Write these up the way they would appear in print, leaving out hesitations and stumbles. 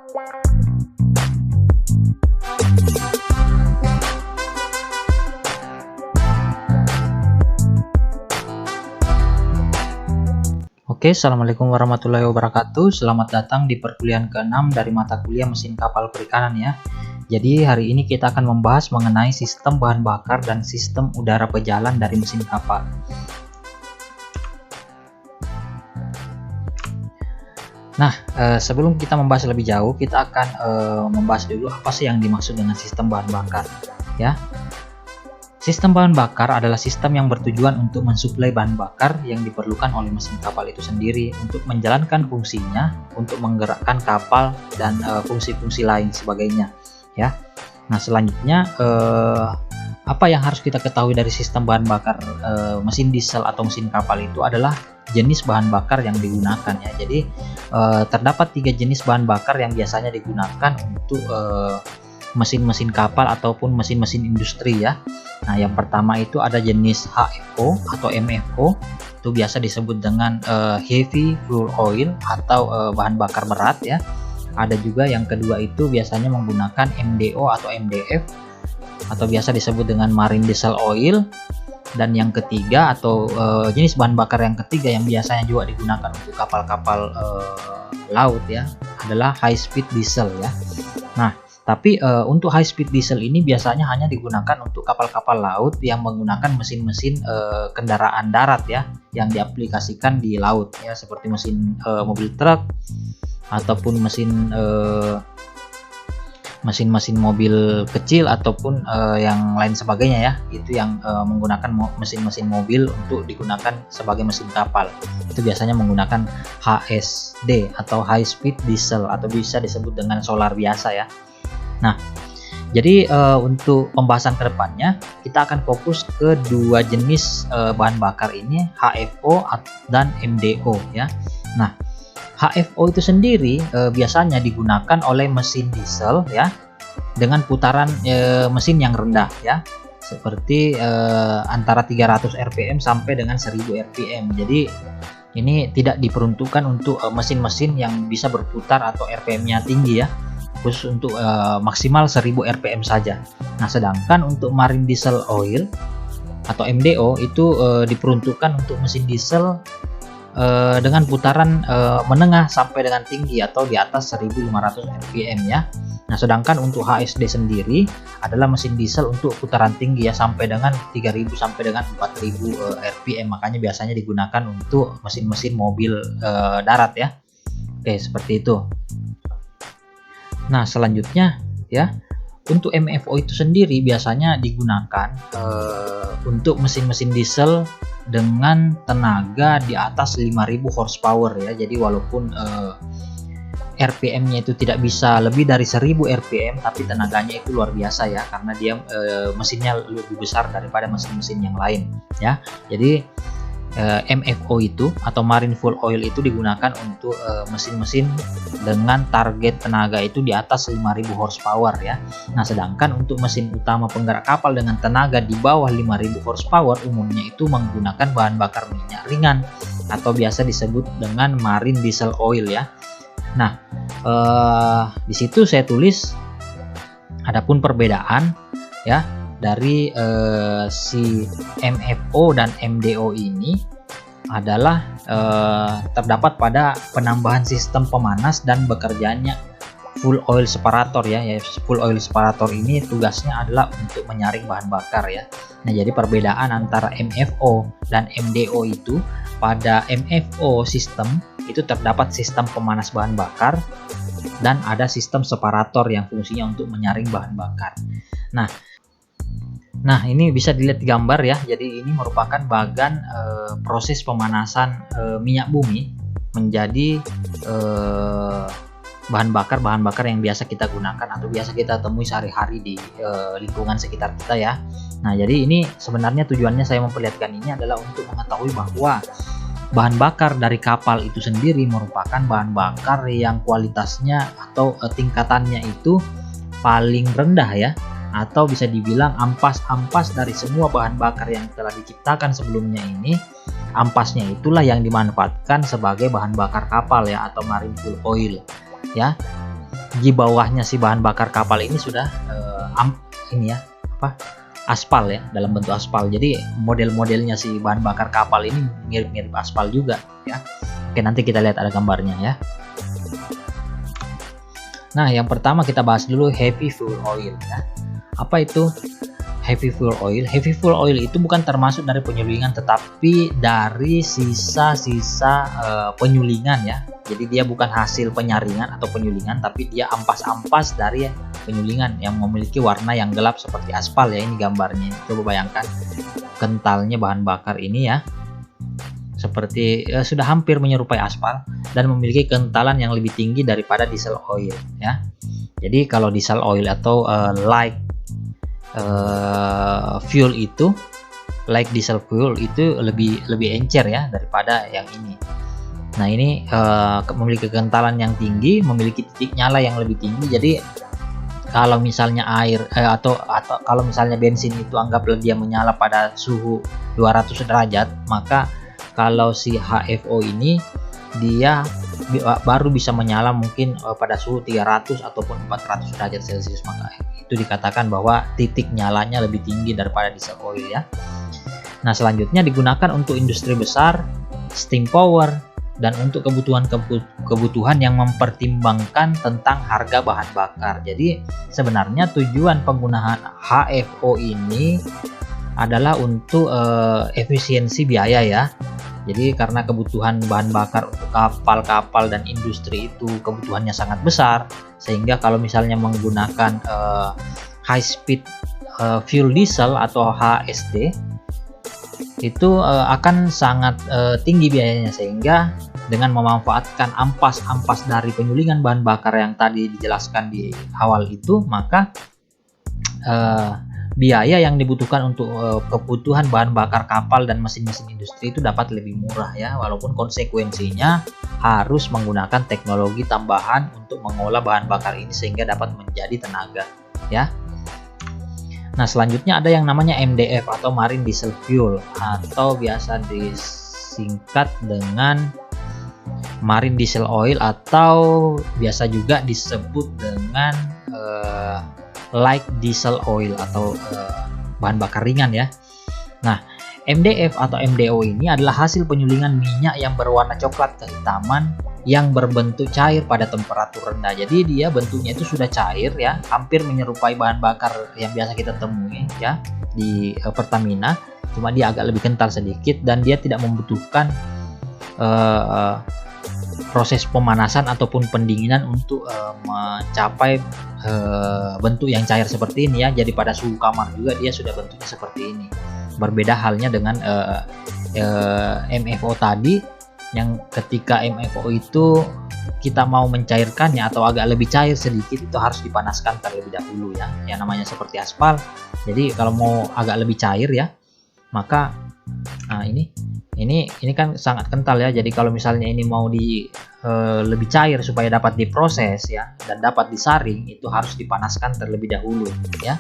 Oke, assalamualaikum warahmatullahi wabarakatuh. Selamat datang di perkuliahan ke-6 dari mata kuliah mesin kapal perikanan ya. Jadi hari ini kita akan membahas mengenai sistem bahan bakar dan sistem udara pejalan dari mesin kapal. Nah, sebelum kita membahas lebih jauh, kita akan membahas dulu apa sih yang dimaksud dengan sistem bahan bakar ya. Sistem bahan bakar adalah sistem yang bertujuan untuk mensuplai bahan bakar yang diperlukan oleh mesin kapal itu sendiri untuk menjalankan fungsinya, untuk menggerakkan kapal dan fungsi-fungsi lain sebagainya ya. Nah, selanjutnya apa yang harus kita ketahui dari sistem bahan bakar mesin diesel atau mesin kapal itu adalah jenis bahan bakar yang digunakan ya. Jadi terdapat 3 jenis bahan bakar yang biasanya digunakan untuk mesin-mesin kapal ataupun mesin-mesin industri ya. Nah, yang pertama itu ada jenis HFO atau MFO, itu biasa disebut dengan heavy fuel oil atau bahan bakar berat ya. Ada juga yang kedua itu biasanya menggunakan MDO atau MDF atau biasa disebut dengan marine diesel oil. Dan yang ketiga atau jenis bahan bakar yang ketiga yang biasanya juga digunakan untuk kapal-kapal laut ya adalah high speed diesel ya. Nah, tapi untuk high speed diesel ini biasanya hanya digunakan untuk kapal-kapal laut yang menggunakan mesin-mesin kendaraan darat ya, yang diaplikasikan di laut ya, seperti mesin mobil truk ataupun mesin-mesin mobil kecil ataupun yang lain sebagainya ya. Itu yang menggunakan mesin-mesin mobil untuk digunakan sebagai mesin kapal. Itu biasanya menggunakan HSD atau high speed diesel atau bisa disebut dengan solar biasa ya. Nah, jadi untuk pembahasan kedepannya kita akan fokus ke 2 jenis bahan bakar ini, HFO dan MDO ya. Nah, HFO itu sendiri biasanya digunakan oleh mesin diesel ya dengan putaran mesin yang rendah ya, seperti antara 300 rpm sampai dengan 1000 rpm. Jadi ini tidak diperuntukkan untuk mesin-mesin yang bisa berputar atau rpm-nya tinggi ya, khusus untuk maksimal 1000 rpm saja. Nah, sedangkan untuk marine diesel oil atau MDO itu diperuntukkan untuk mesin diesel dengan putaran menengah sampai dengan tinggi atau di atas 1500 rpm ya. Nah, sedangkan untuk HSD sendiri adalah mesin diesel untuk putaran tinggi ya, sampai dengan 3000 sampai dengan 4000 rpm. Makanya biasanya digunakan untuk mesin-mesin mobil darat ya. Oke, seperti itu. Nah, selanjutnya ya, untuk MFO itu sendiri biasanya digunakan untuk mesin-mesin diesel dengan tenaga di atas 5000 horsepower ya. Jadi walaupun RPM-nya itu tidak bisa lebih dari 1000 RPM, tapi tenaganya itu luar biasa ya, karena dia mesinnya lebih besar daripada mesin-mesin yang lain ya. Jadi MFO itu atau marine fuel oil itu digunakan untuk mesin-mesin dengan target tenaga itu di atas 5000 horsepower ya. Nah, sedangkan untuk mesin utama penggerak kapal dengan tenaga di bawah 5000 horsepower umumnya itu menggunakan bahan bakar minyak ringan atau biasa disebut dengan marine diesel oil ya. Nah, di situ saya tulis adapun perbedaan ya dari si MFO dan MDO ini adalah terdapat pada penambahan sistem pemanas dan bekerjanya full oil separator ya. Full oil separator ini tugasnya adalah untuk menyaring bahan bakar ya. Nah, jadi perbedaan antara MFO dan MDO itu, pada MFO sistem itu terdapat sistem pemanas bahan bakar dan ada sistem separator yang fungsinya untuk menyaring bahan bakar. Nah, ini bisa dilihat di gambar ya. Jadi ini merupakan bagan proses pemanasan minyak bumi menjadi bahan bakar yang biasa kita gunakan atau biasa kita temui sehari-hari di lingkungan sekitar kita ya. Nah, jadi ini sebenarnya tujuannya saya memperlihatkan ini adalah untuk mengetahui bahwa bahan bakar dari kapal itu sendiri merupakan bahan bakar yang kualitasnya atau tingkatannya itu paling rendah ya, atau bisa dibilang ampas-ampas dari semua bahan bakar yang telah diciptakan sebelumnya ini. Ampasnya itulah yang dimanfaatkan sebagai bahan bakar kapal ya, atau marine fuel oil ya. di bawahnya si bahan bakar kapal ini sudah aspal ya, dalam bentuk aspal. Jadi model-modelnya si bahan bakar kapal ini mirip-mirip aspal juga ya. Oke, nanti kita lihat ada gambarnya ya. Nah, yang pertama kita bahas dulu heavy fuel oil ya. Apa itu heavy fuel oil? Heavy fuel oil itu bukan termasuk dari penyulingan, tetapi dari sisa-sisa penyulingan ya. Jadi dia bukan hasil penyaringan atau penyulingan, tapi dia ampas-ampas dari penyulingan yang memiliki warna yang gelap seperti aspal ya. Ini gambarnya. Coba bayangkan kentalnya bahan bakar ini ya. Seperti sudah hampir menyerupai aspal dan memiliki kentalan yang lebih tinggi daripada diesel oil ya. Jadi kalau diesel oil atau light fuel itu, like diesel fuel itu lebih encer ya daripada yang ini. Nah, ini memiliki kekentalan yang tinggi, memiliki titik nyala yang lebih tinggi. Jadi kalau misalnya air atau kalau misalnya bensin itu anggaplah dia menyala pada suhu 200 derajat, maka kalau si HFO ini dia baru bisa menyala mungkin pada suhu 300 ataupun 400 derajat Celcius. Maka itu dikatakan bahwa titik nyalanya lebih tinggi daripada diesel oil ya. Nah, selanjutnya digunakan untuk industri besar, steam power, dan untuk kebutuhan yang mempertimbangkan tentang harga bahan bakar. Jadi sebenarnya tujuan penggunaan HFO ini adalah untuk efisiensi biaya ya. Jadi karena kebutuhan bahan bakar untuk kapal-kapal dan industri itu kebutuhannya sangat besar, sehingga kalau misalnya menggunakan high speed fuel diesel atau HSD itu akan sangat tinggi biayanya, sehingga dengan memanfaatkan ampas-ampas dari penyulingan bahan bakar yang tadi dijelaskan di awal itu, maka biaya yang dibutuhkan untuk kebutuhan bahan bakar kapal dan mesin-mesin industri itu dapat lebih murah ya, walaupun konsekuensinya harus menggunakan teknologi tambahan untuk mengolah bahan bakar ini sehingga dapat menjadi tenaga ya. Nah, selanjutnya ada yang namanya MDF atau Marine Diesel Fuel, atau biasa disingkat dengan Marine Diesel Oil, atau biasa juga disebut dengan light diesel oil atau bahan bakar ringan ya. Nah, MDF atau MDO ini adalah hasil penyulingan minyak yang berwarna coklat kehitaman yang berbentuk cair pada temperatur rendah. Jadi dia bentuknya itu sudah cair ya, hampir menyerupai bahan bakar yang biasa kita temui ya di Pertamina, cuma dia agak lebih kental sedikit dan dia tidak membutuhkan proses pemanasan ataupun pendinginan untuk mencapai bentuk yang cair seperti ini ya. Jadi pada suhu kamar juga dia sudah bentuknya seperti ini. Berbeda halnya dengan MFO tadi, yang ketika MFO itu kita mau mencairkannya atau agak lebih cair sedikit itu harus dipanaskan terlebih dahulu ya. Yang namanya seperti aspal. Jadi kalau mau agak lebih cair ya, maka ini kan sangat kental ya. Jadi kalau misalnya ini mau lebih cair supaya dapat diproses ya dan dapat disaring, itu harus dipanaskan terlebih dahulu ya.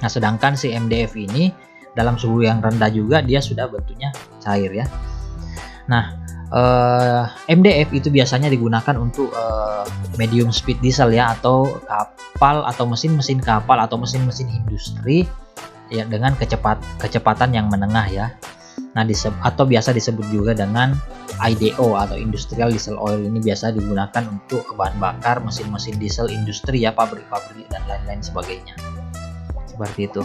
Nah, sedangkan si MDF ini dalam suhu yang rendah juga dia sudah bentuknya cair ya. Nah, MDF itu biasanya digunakan untuk medium speed diesel ya, atau kapal atau mesin-mesin kapal atau mesin-mesin industri ya dengan kecepatan yang menengah ya. Nah, atau biasa disebut juga dengan IDO atau Industrial Diesel Oil. Ini biasa digunakan untuk bahan bakar mesin-mesin diesel industri ya, pabrik-pabrik dan lain-lain sebagainya. Seperti itu.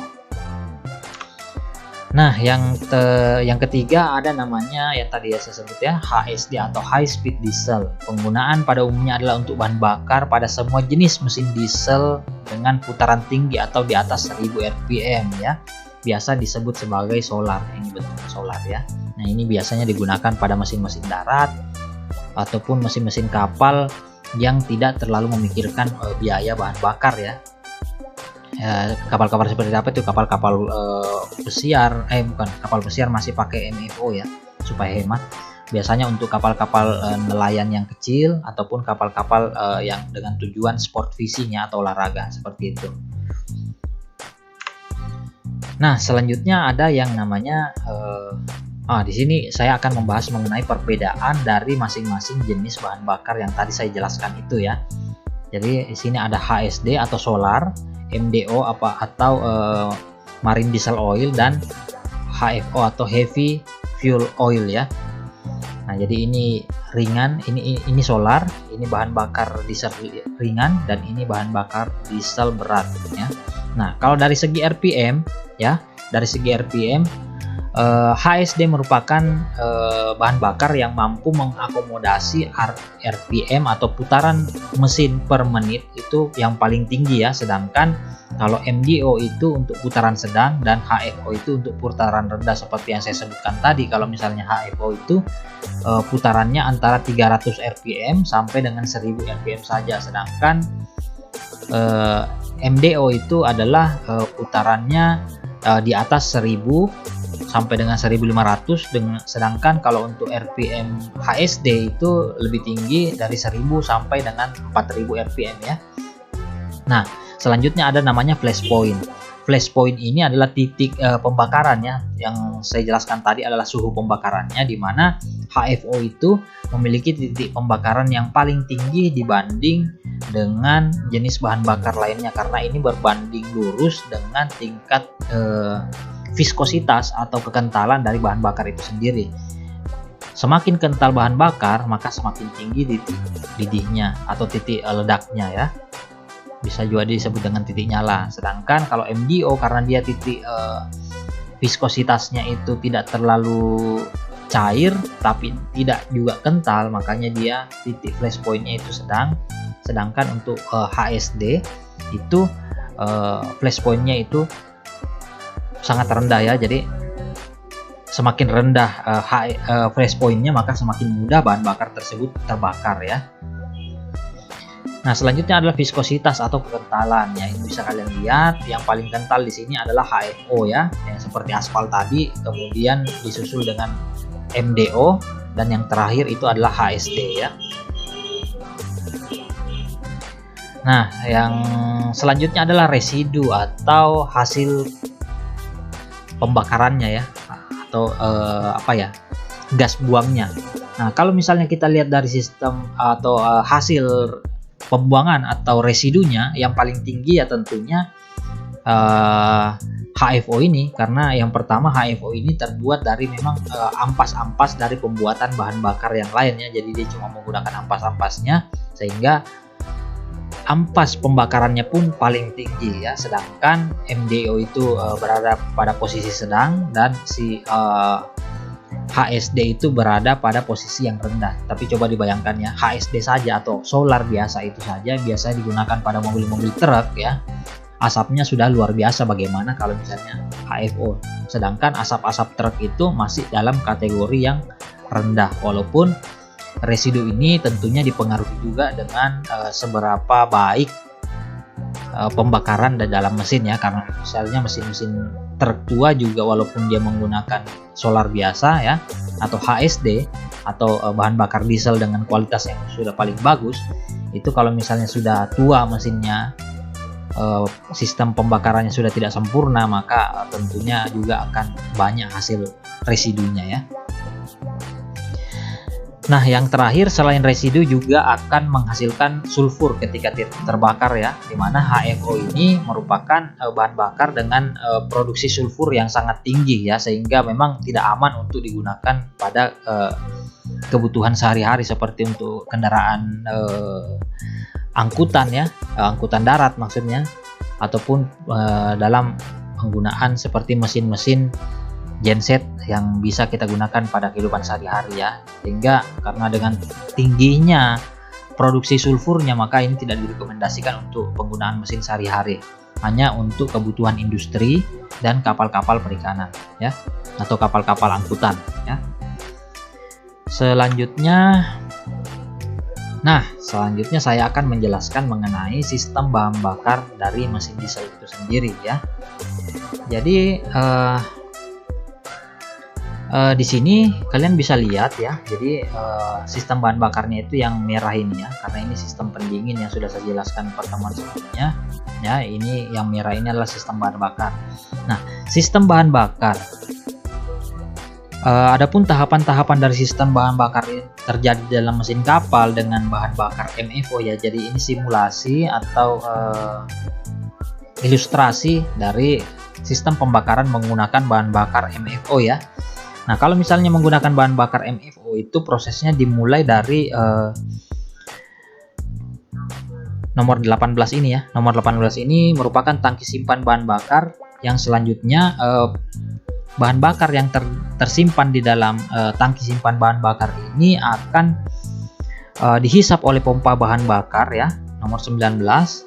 Nah, yang ketiga ada namanya yang tadi saya sebut ya, HSD atau High Speed Diesel. Penggunaan pada umumnya adalah untuk bahan bakar pada semua jenis mesin diesel dengan putaran tinggi atau di atas 1000 rpm ya. Biasa disebut sebagai solar, ini bentuk solar ya. Nah, ini biasanya digunakan pada mesin-mesin darat ataupun mesin-mesin kapal yang tidak terlalu memikirkan biaya bahan bakar ya. Kapal-kapal seperti apa itu? Kapal-kapal pesiar, kapal pesiar masih pakai MFO ya supaya hemat. Biasanya untuk kapal-kapal nelayan yang kecil ataupun kapal-kapal yang dengan tujuan sport fishing ya atau olahraga seperti itu. Nah, selanjutnya ada yang namanya di sini saya akan membahas mengenai perbedaan dari masing-masing jenis bahan bakar yang tadi saya jelaskan itu ya. Jadi di sini ada HSD atau solar, MDO atau marine diesel oil, dan HFO atau heavy fuel oil ya. Nah, jadi ini ringan, ini solar, ini bahan bakar diesel ringan, dan ini bahan bakar diesel berat ya. Nah, kalau dari segi RPM ya, dari segi RPM HSD merupakan bahan bakar yang mampu mengakomodasi RPM atau putaran mesin per menit itu yang paling tinggi ya, sedangkan kalau MDO itu untuk putaran sedang dan HFO itu untuk putaran rendah seperti yang saya sebutkan tadi. Kalau misalnya HFO itu putarannya antara 300 RPM sampai dengan 1000 RPM saja, sedangkan MDO itu adalah putarannya di atas 1000 sampai dengan 1500, sedangkan kalau untuk RPM HSD itu lebih tinggi dari 1000 sampai dengan 4000 RPM ya. Nah, selanjutnya ada namanya flash point. Flash point ini adalah titik pembakaran ya, yang saya jelaskan tadi adalah suhu pembakarannya, di mana HFO itu memiliki titik pembakaran yang paling tinggi dibanding dengan jenis bahan bakar lainnya, karena ini berbanding lurus dengan tingkat viskositas atau kekentalan dari bahan bakar itu sendiri. Semakin kental bahan bakar, maka semakin tinggi titik didihnya atau titik ledaknya ya. Bisa juga disebut dengan titik nyala. Sedangkan kalau MDO, karena dia titik viskositasnya itu tidak terlalu cair tapi tidak juga kental, makanya dia titik flash point-nya itu sedang. Sedangkan untuk HSD itu flash point-nya itu sangat rendah ya, jadi semakin rendah flash point-nya maka semakin mudah bahan bakar tersebut terbakar ya. Nah, selanjutnya adalah viskositas atau kekentalan ya. Ini bisa kalian lihat, yang paling kental di sini adalah HFO ya, yang seperti aspal tadi, kemudian disusul dengan MDO, dan yang terakhir itu adalah HSD ya. Nah, yang selanjutnya adalah residu atau hasil pembakarannya ya, atau gas buangnya. Nah, kalau misalnya kita lihat dari sistem atau hasil pembuangan atau residunya, yang paling tinggi ya tentunya HFO ini, karena yang pertama HFO ini terbuat dari memang ampas-ampas dari pembuatan bahan bakar yang lainnya, jadi dia cuma menggunakan ampas-ampasnya sehingga ampas pembakarannya pun paling tinggi ya, sedangkan MDO itu berada pada posisi sedang, dan si HSD itu berada pada posisi yang rendah. Tapi coba dibayangkan ya, HSD saja atau solar biasa itu saja biasanya digunakan pada mobil-mobil truk ya, asapnya sudah luar biasa, bagaimana kalau misalnya HFO. Sedangkan asap-asap truk itu masih dalam kategori yang rendah, walaupun residu ini tentunya dipengaruhi juga dengan seberapa baik pembakaran dalam mesin ya, karena misalnya mesin-mesin truk tua juga walaupun dia menggunakan solar biasa ya atau HSD atau bahan bakar diesel dengan kualitas yang sudah paling bagus, itu kalau misalnya sudah tua mesinnya, sistem pembakarannya sudah tidak sempurna, maka tentunya juga akan banyak hasil residunya ya. Nah, yang terakhir selain residu juga akan menghasilkan sulfur ketika terbakar ya, dimana HFO ini merupakan bahan bakar dengan produksi sulfur yang sangat tinggi ya, sehingga memang tidak aman untuk digunakan pada kebutuhan sehari-hari seperti untuk kendaraan angkutan ya, angkutan darat maksudnya, ataupun dalam penggunaan seperti mesin-mesin genset yang bisa kita gunakan pada kehidupan sehari-hari ya. Sehingga karena dengan tingginya produksi sulfurnya, maka ini tidak direkomendasikan untuk penggunaan mesin sehari-hari, hanya untuk kebutuhan industri dan kapal-kapal perikanan ya, atau kapal-kapal angkutan ya. Selanjutnya saya akan menjelaskan mengenai sistem bahan bakar dari mesin diesel itu sendiri ya. Jadi di sini kalian bisa lihat ya, jadi sistem bahan bakarnya itu yang merah ini ya, karena ini sistem pendingin yang sudah saya jelaskan pertemuan sebelumnya ya. Ini yang merah ini adalah sistem bahan bakar. Nah, sistem bahan bakar Adapun tahapan-tahapan dari sistem bahan bakar terjadi dalam mesin kapal dengan bahan bakar MFO ya. Jadi ini simulasi atau ilustrasi dari sistem pembakaran menggunakan bahan bakar MFO ya. Nah, kalau misalnya menggunakan bahan bakar MFO itu prosesnya dimulai dari nomor 18 ini ya. Nomor 18 ini merupakan tangki simpan bahan bakar yang selanjutnya bahan bakar yang tersimpan di dalam tangki simpan bahan bakar ini akan dihisap oleh pompa bahan bakar ya. Nomor 19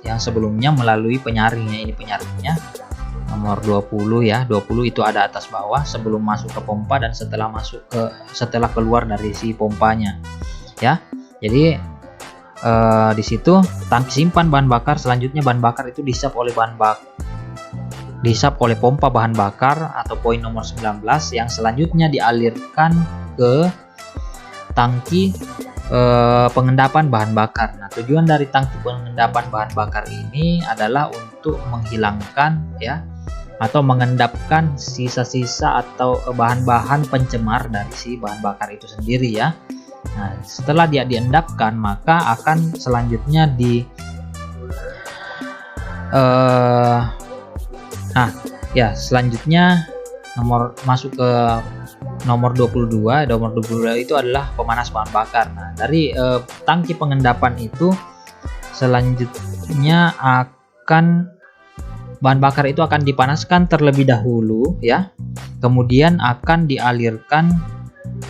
yang sebelumnya melalui penyaringnya, ini penyaringnya. Nomor 20 ya, 20 itu ada atas bawah sebelum masuk ke pompa dan setelah keluar dari si pompanya ya. Jadi di situ tangki simpan bahan bakar, selanjutnya bahan bakar itu dihisap oleh pompa bahan bakar atau poin nomor 19 yang selanjutnya dialirkan ke tangki pengendapan bahan bakar. Nah, tujuan dari tangki pengendapan bahan bakar ini adalah untuk menghilangkan ya atau mengendapkan sisa-sisa atau bahan-bahan pencemar dari si bahan bakar itu sendiri ya. Nah, setelah dia diendapkan maka akan selanjutnya selanjutnya masuk ke nomor 22. Nomor 22 itu adalah pemanas bahan bakar. Nah, dari tangki pengendapan itu selanjutnya bahan bakar itu akan dipanaskan terlebih dahulu ya. Kemudian akan dialirkan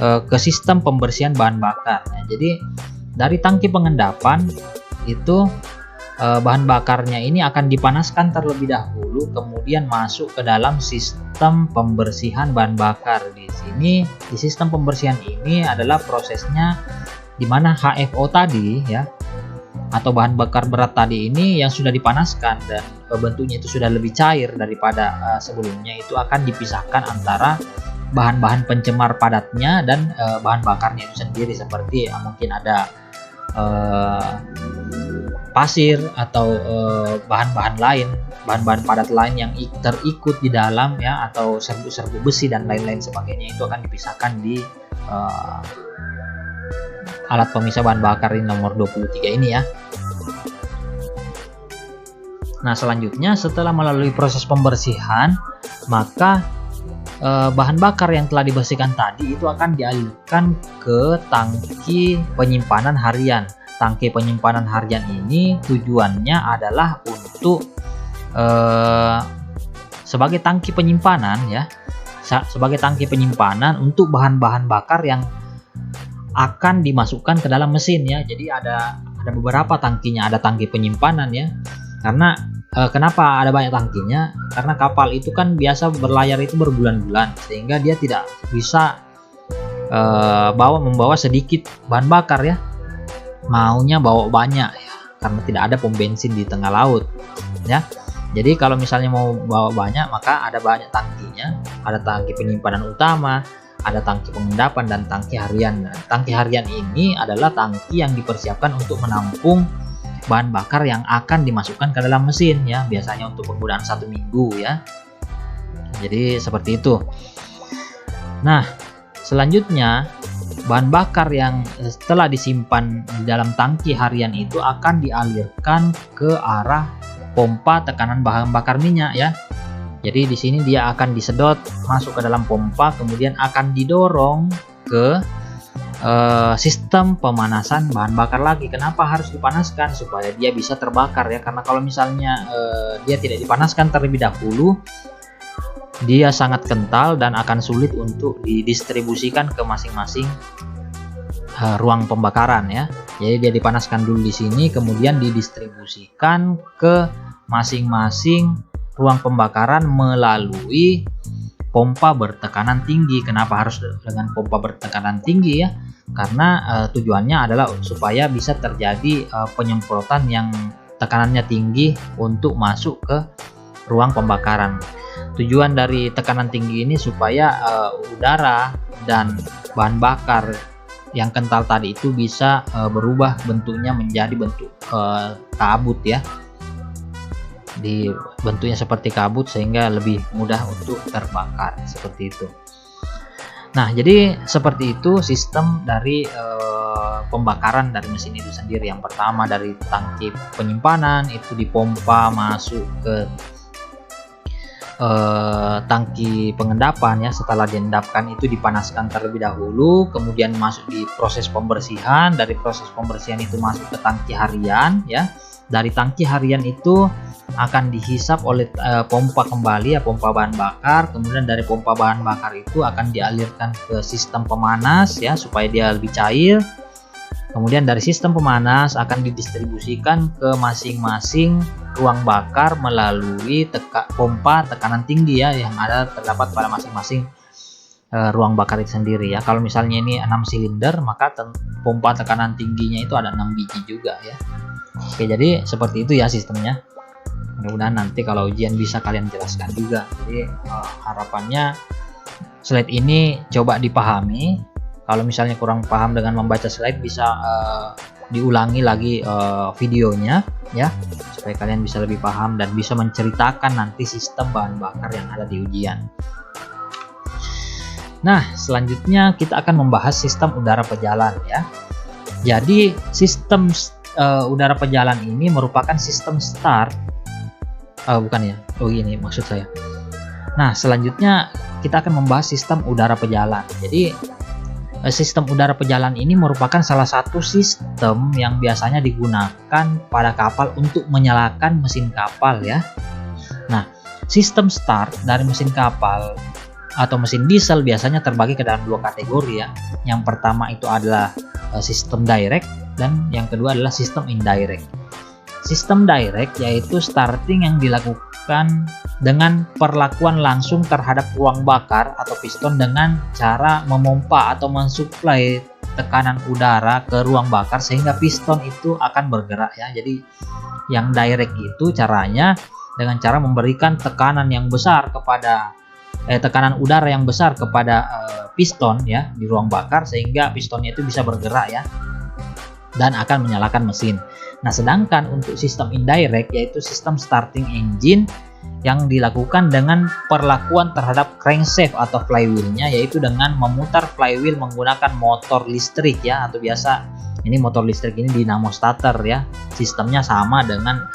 ke sistem pembersihan bahan bakar. Nah, jadi dari tangki pengendapan itu bahan bakarnya ini akan dipanaskan terlebih dahulu, kemudian masuk ke dalam sistem pembersihan bahan bakar. Di sini di sistem pembersihan ini adalah prosesnya di mana HFO tadi ya atau bahan bakar berat tadi ini yang sudah dipanaskan dan bentuknya itu sudah lebih cair daripada sebelumnya, itu akan dipisahkan antara bahan-bahan pencemar padatnya dan bahan bakarnya itu sendiri, seperti mungkin ada pasir atau bahan-bahan lain, bahan-bahan padat lain yang terikut di dalam ya, atau serbu-serbu besi dan lain-lain sebagainya, itu akan dipisahkan di alat pemisah bahan bakar ini nomor 23 ini ya. Nah, selanjutnya setelah melalui proses pembersihan, maka bahan bakar yang telah dibersihkan tadi itu akan dialihkan ke tangki penyimpanan harian. Tangki penyimpanan harian ini tujuannya adalah untuk sebagai tangki penyimpanan ya, sebagai tangki penyimpanan untuk bahan-bahan bakar yang akan dimasukkan ke dalam mesin ya. Jadi ada beberapa tangkinya, ada tangki penyimpanan ya. Karena kenapa ada banyak tangkinya? Karena kapal itu kan biasa berlayar itu berbulan-bulan, sehingga dia tidak bisa membawa sedikit bahan bakar ya. Maunya bawa banyak ya, karena tidak ada pom bensin di tengah laut ya. Jadi kalau misalnya mau bawa banyak, maka ada banyak tangkinya. Ada tangki penyimpanan utama, ada tangki pengendapan, dan tangki harian. Nah, tangki harian ini adalah tangki yang dipersiapkan untuk menampung bahan bakar yang akan dimasukkan ke dalam mesin ya, biasanya untuk penggunaan 1 minggu ya. Jadi seperti itu. Nah, selanjutnya bahan bakar yang setelah disimpan di dalam tangki harian itu akan dialirkan ke arah pompa tekanan bahan bakar minyak ya. Jadi di sini dia akan disedot masuk ke dalam pompa, kemudian akan didorong ke sistem pemanasan bahan bakar lagi. Kenapa harus dipanaskan? Supaya dia bisa terbakar ya, karena kalau misalnya dia tidak dipanaskan terlebih dahulu, dia sangat kental dan akan sulit untuk didistribusikan ke masing-masing ruang pembakaran ya. Jadi dia dipanaskan dulu di sini, kemudian didistribusikan ke masing-masing ruang pembakaran melalui pompa bertekanan tinggi. Kenapa harus dengan pompa bertekanan tinggi ya? Karena tujuannya adalah supaya bisa terjadi penyemprotan yang tekanannya tinggi untuk masuk ke ruang pembakaran. Tujuan dari tekanan tinggi ini supaya udara dan bahan bakar yang kental tadi itu bisa berubah bentuknya menjadi bentuk kabut ya. Di bentuknya seperti kabut sehingga lebih mudah untuk terbakar, seperti itu. Nah, jadi seperti itu sistem dari pembakaran dari mesin itu sendiri. Yang pertama dari tangki penyimpanan itu dipompa masuk ke tangki pengendapan ya. Setelah diendapkan itu dipanaskan terlebih dahulu, kemudian masuk di proses pembersihan. Dari proses pembersihan itu masuk ke tangki harian ya. Dari tangki harian itu akan dihisap oleh pompa kembali ya, pompa bahan bakar. Kemudian dari pompa bahan bakar itu akan dialirkan ke sistem pemanas ya, supaya dia lebih cair. Kemudian dari sistem pemanas akan didistribusikan ke masing-masing ruang bakar melalui pompa tekanan tinggi ya, yang terdapat pada masing-masing ruang bakar itu sendiri ya. Kalau misalnya ini 6 silinder, maka pompa tekanan tingginya itu ada 6 biji juga ya. Oke, jadi seperti itu ya sistemnya. Mudah-mudahan nanti kalau ujian bisa kalian jelaskan juga. Jadi harapannya slide ini coba dipahami. Kalau misalnya kurang paham dengan membaca slide, bisa diulangi lagi videonya ya, supaya kalian bisa lebih paham dan bisa menceritakan nanti sistem bahan bakar yang ada di ujian. Nah, selanjutnya kita akan membahas sistem udara pejalan ya. Jadi sistem udara pejalan ini merupakan sistem start, bukan ya, ini maksud saya. Nah, selanjutnya kita akan membahas sistem udara pejalan. Jadi sistem udara pejalan ini merupakan salah satu sistem yang biasanya digunakan pada kapal untuk menyalakan mesin kapal ya. Nah, sistem start dari mesin kapal atau mesin diesel biasanya terbagi ke dalam dua kategori ya. Yang pertama itu adalah sistem direct dan yang kedua adalah sistem indirect. Sistem direct yaitu starting yang dilakukan dengan perlakuan langsung terhadap ruang bakar atau piston dengan cara memompa atau mensuplai tekanan udara ke ruang bakar sehingga piston itu akan bergerak ya. Jadi yang direct itu caranya dengan cara memberikan tekanan yang besar kepada tekanan udara yang besar kepada piston ya di ruang bakar sehingga pistonnya itu bisa bergerak ya dan akan menyalakan mesin. Nah, sedangkan untuk sistem indirect yaitu sistem starting engine yang dilakukan dengan perlakuan terhadap crankshaft atau flywheelnya, yaitu dengan memutar flywheel menggunakan motor listrik ya, atau biasa ini motor listrik ini dinamo starter ya. Sistemnya sama dengan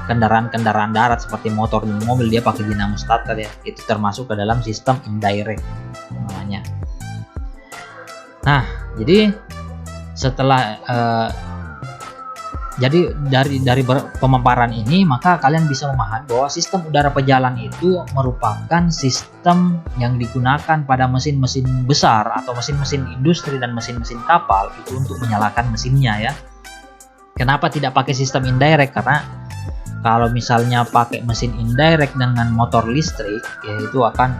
kendaraan-kendaraan darat seperti motor mobil, dia pakai dinamo starter ya. Itu termasuk ke dalam sistem indirect namanya. Nah, jadi setelah dari pemaparan ini, maka kalian bisa memahami bahwa sistem udara pejalan itu merupakan sistem yang digunakan pada mesin-mesin besar atau mesin-mesin industri dan mesin-mesin kapal itu untuk menyalakan mesinnya ya. Kenapa tidak pakai sistem indirect? Karena kalau misalnya pakai mesin indirect dengan motor listrik, ya itu akan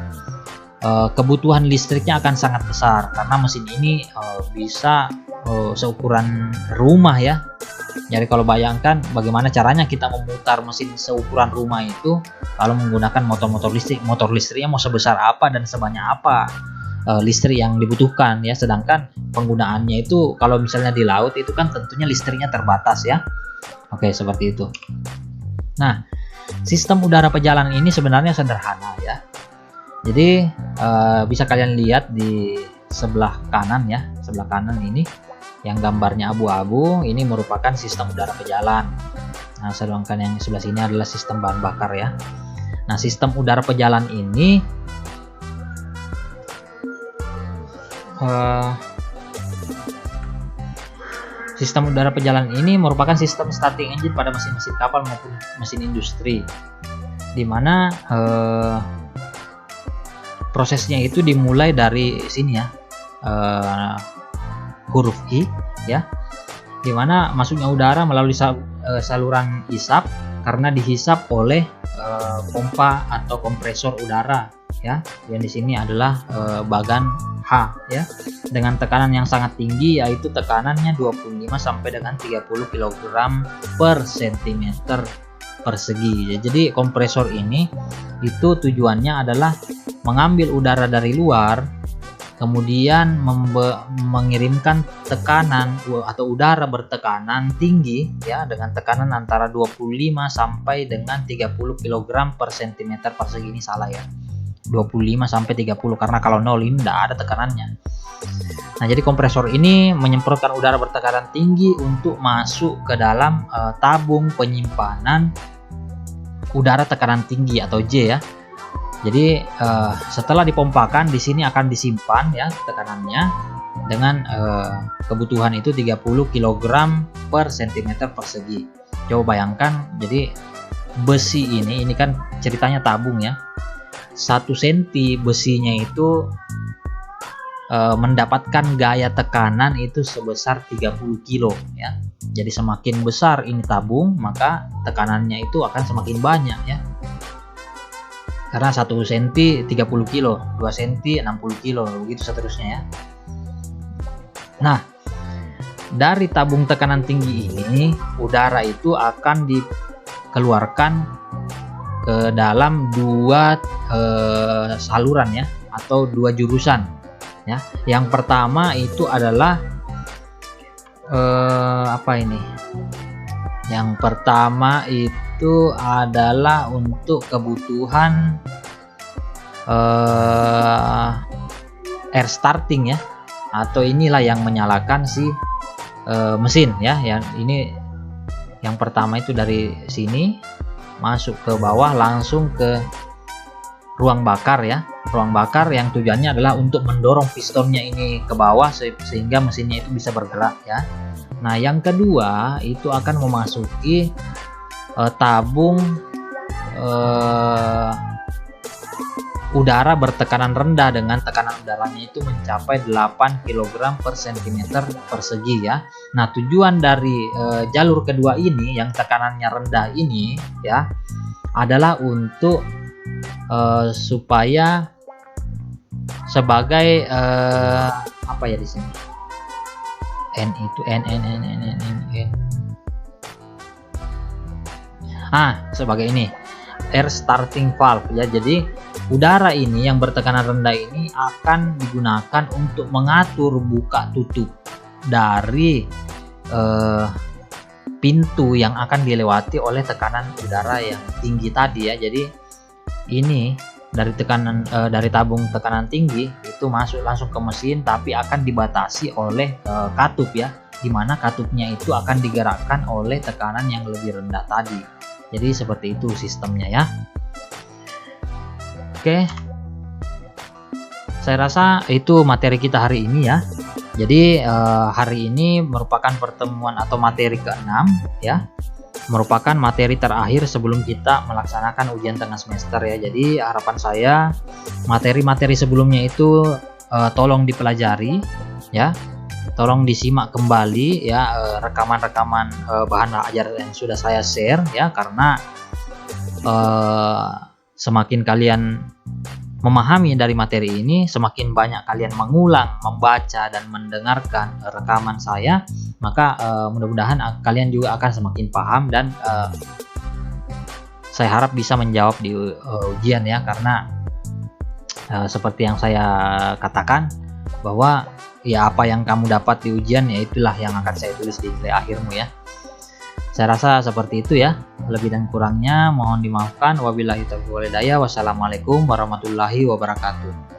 kebutuhan listriknya akan sangat besar karena mesin ini bisa seukuran rumah ya. Jadi kalau bayangkan bagaimana caranya kita memutar mesin seukuran rumah itu kalau menggunakan motor listriknya mau sebesar apa dan sebanyak apa listrik yang dibutuhkan ya. Sedangkan penggunaannya itu kalau misalnya di laut itu kan tentunya listriknya terbatas ya. Oke, seperti itu. Nah, sistem udara pejalan ini sebenarnya sederhana ya. Jadi bisa kalian lihat di sebelah kanan ya, sebelah kanan ini yang gambarnya abu-abu, ini merupakan sistem udara pejalan. Nah, sedangkan yang sebelah sini adalah sistem bahan bakar ya. Nah, sistem udara pejalan ini merupakan sistem starting engine pada mesin-mesin kapal maupun mesin industri, di mana prosesnya itu dimulai dari sini ya, huruf I ya, dimana masuknya udara melalui saluran hisap karena dihisap oleh pompa atau kompresor udara ya, yang di sini adalah bagan H ya, dengan tekanan yang sangat tinggi yaitu tekanannya 25 sampai dengan 30 kg per cm persegi. Jadi kompresor ini itu tujuannya adalah mengambil udara dari luar, kemudian mengirimkan tekanan atau udara bertekanan tinggi ya dengan tekanan antara 25 sampai dengan 30 kg per cm persegi. Ini salah ya. 25 sampai 30, karena kalau 0 ini tidak ada tekanannya. Nah, jadi kompresor ini menyemprotkan udara bertekanan tinggi untuk masuk ke dalam tabung penyimpanan udara tekanan tinggi atau J ya. Jadi setelah dipompakan di sini akan disimpan ya tekanannya dengan kebutuhan itu 30 kg per cm persegi. Coba bayangkan, jadi besi ini kan ceritanya tabung ya. 1 cm besinya itu mendapatkan gaya tekanan itu sebesar 30 kilo ya. Jadi semakin besar ini tabung, maka tekanannya itu akan semakin banyak ya. Karena 1 cm 30 kilo, 2 cm 60 kilo, begitu seterusnya ya. Nah, dari tabung tekanan tinggi ini, udara itu akan dikeluarkan ke dalam 2 saluran ya, atau 2 jurusan ya. Yang pertama itu adalah Yang pertama itu adalah untuk kebutuhan air starting ya, atau inilah yang menyalakan si mesin ya. Yang ini yang pertama itu dari sini masuk ke bawah langsung ke ruang bakar ya. Ruang bakar yang tujuannya adalah untuk mendorong pistonnya ini ke bawah sehingga mesinnya itu bisa bergerak ya. Nah, yang kedua itu akan memasuki tabung udara bertekanan rendah dengan tekanan udaranya itu mencapai 8 kg per cm persegi ya. Nah, tujuan dari jalur kedua ini yang tekanannya rendah ini ya adalah untuk supaya sebagai apa ya di sini, N itu N sebagai ini air starting valve ya. Jadi udara ini yang bertekanan rendah ini akan digunakan untuk mengatur buka tutup dari pintu yang akan dilewati oleh tekanan udara yang tinggi tadi ya. Jadi ini dari tekanan dari tabung tekanan tinggi itu masuk langsung ke mesin, tapi akan dibatasi oleh katup ya, dimana katupnya itu akan digerakkan oleh tekanan yang lebih rendah tadi. Jadi seperti itu sistemnya ya. Oke, saya rasa itu materi kita hari ini ya. Jadi hari ini merupakan pertemuan atau materi ke-6 ya, merupakan materi terakhir sebelum kita melaksanakan ujian tengah semester ya. Jadi harapan saya materi-materi sebelumnya itu tolong dipelajari ya, tolong disimak kembali ya rekaman-rekaman bahan ajar yang sudah saya share ya, karena semakin kalian memahami dari materi ini, semakin banyak kalian mengulang, membaca dan mendengarkan rekaman saya, maka mudah-mudahan kalian juga akan semakin paham dan saya harap bisa menjawab di ujian ya. Karena seperti yang saya katakan bahwa ya apa yang kamu dapat di ujian ya itulah yang akan saya tulis di nilai akhirmu ya. Saya rasa seperti itu ya. Lebih dan kurangnya mohon dimaafkan. Wabillahi taufiq wal hidayah. Wassalamualaikum warahmatullahi wabarakatuh.